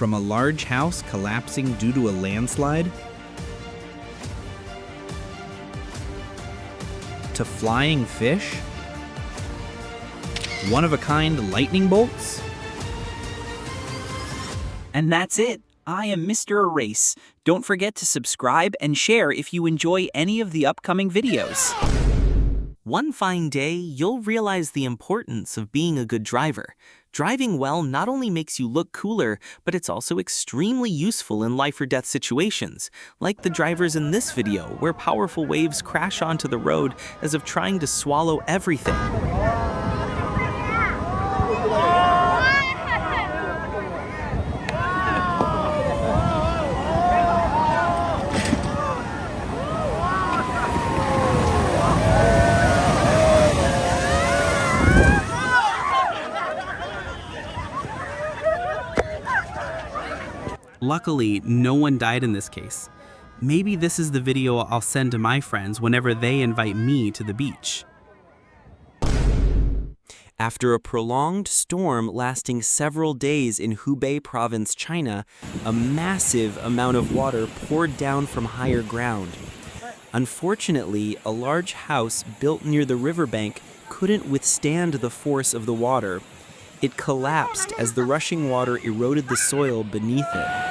From a large house collapsing due to a landslide, to flying fish, one-of-a-kind lightning bolts. And that's it. I am Mr. Erase. Don't forget to subscribe and share if you enjoy any of the upcoming videos. One fine day, you'll realize the importance of being a good driver. Driving well not only makes you look cooler, but it's also extremely useful in life or death situations, like the drivers in this video where powerful waves crash onto the road as if trying to swallow everything. Luckily, no one died in this case. Maybe this is the video I'll send to my friends whenever they invite me to the beach. After a prolonged storm lasting several days in Hubei province, China, a massive amount of water poured down from higher ground. Unfortunately, a large house built near the riverbank couldn't withstand the force of the water. It collapsed as the rushing water eroded the soil beneath it.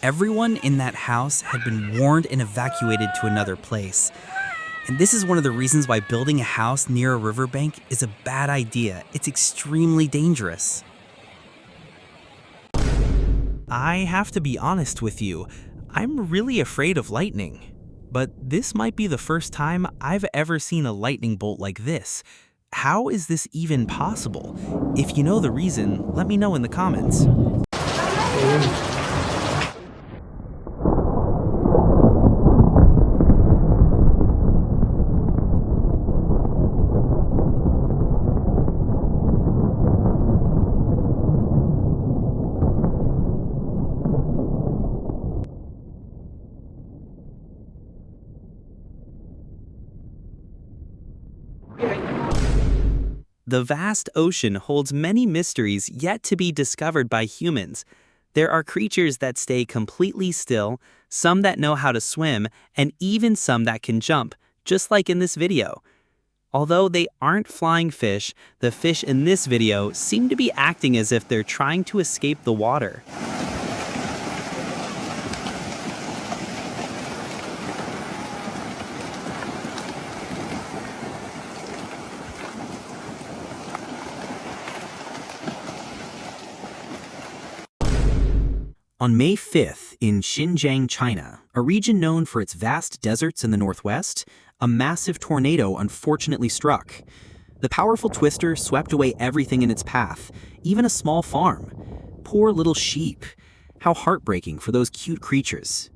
Everyone in that house had been warned and evacuated to another place. And this is one of the reasons why building a house near a riverbank is a bad idea. It's extremely dangerous. I have to be honest with you, I'm really afraid of lightning. But this might be the first time I've ever seen a lightning bolt like this. How is this even possible? If you know the reason, let me know in the comments. The vast ocean holds many mysteries yet to be discovered by humans. There are creatures that stay completely still, some that know how to swim, and even some that can jump, just like in this video. Although they aren't flying fish, the fish in this video seem to be acting as if they're trying to escape the water. On May 5th, in Xinjiang, China, a region known for its vast deserts in the northwest, a massive tornado unfortunately struck. The powerful twister swept away everything in its path, even a small farm. Poor little sheep. How heartbreaking for those cute creatures.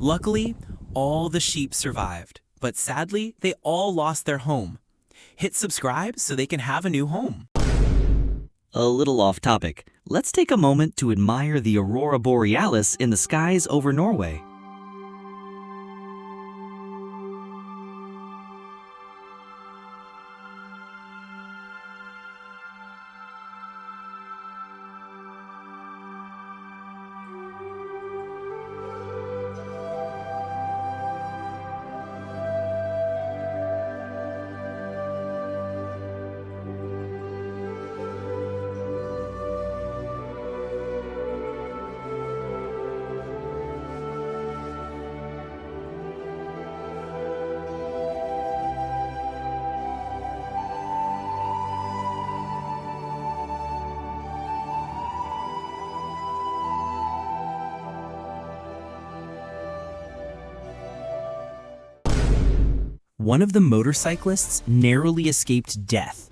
Luckily, all the sheep survived, but sadly, they all lost their home. Hit subscribe so they can have a new home. A little off topic, let's take a moment to admire the aurora borealis in the skies over Norway. One of the motorcyclists narrowly escaped death.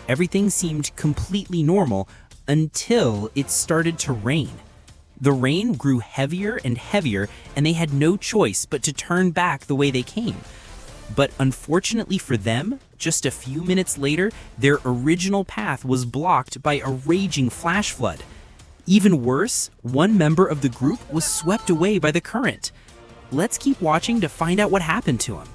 Everything seemed completely normal until it started to rain. The rain grew heavier and heavier, and they had no choice but to turn back the way they came. But unfortunately for them, just a few minutes later, their original path was blocked by a raging flash flood. Even worse, one member of the group was swept away by the current. Let's keep watching to find out what happened to him.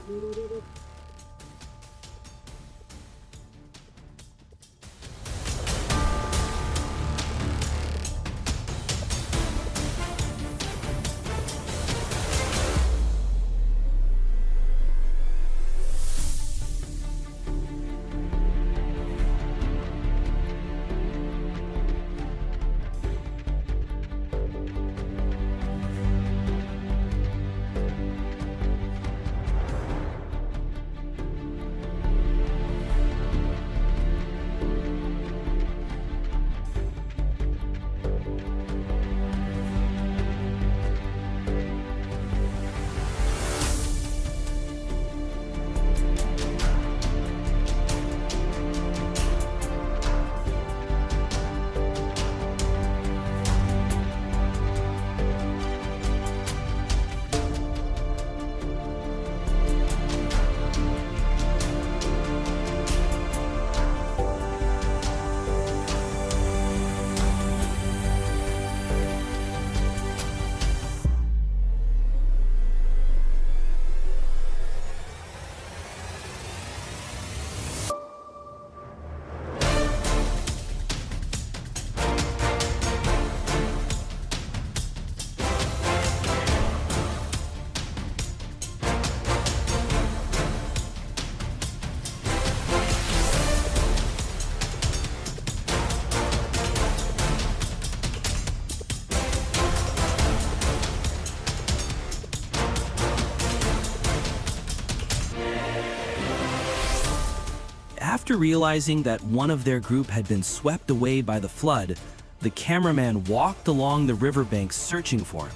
After realizing that one of their group had been swept away by the flood, the cameraman walked along the riverbank searching for him.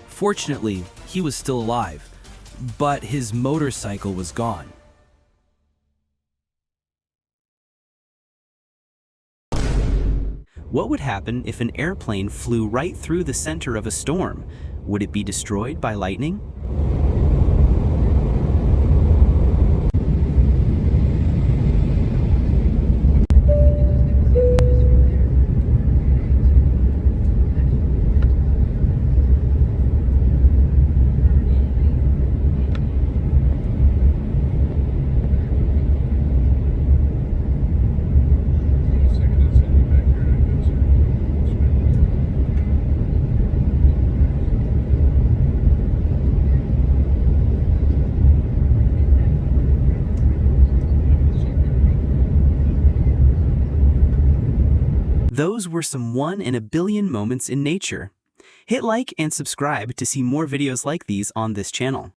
Fortunately, he was still alive, but his motorcycle was gone. What would happen if an airplane flew right through the center of a storm? Would it be destroyed by lightning? Those were some 1 in a billion moments in nature. Hit like and subscribe to see more videos like these on this channel.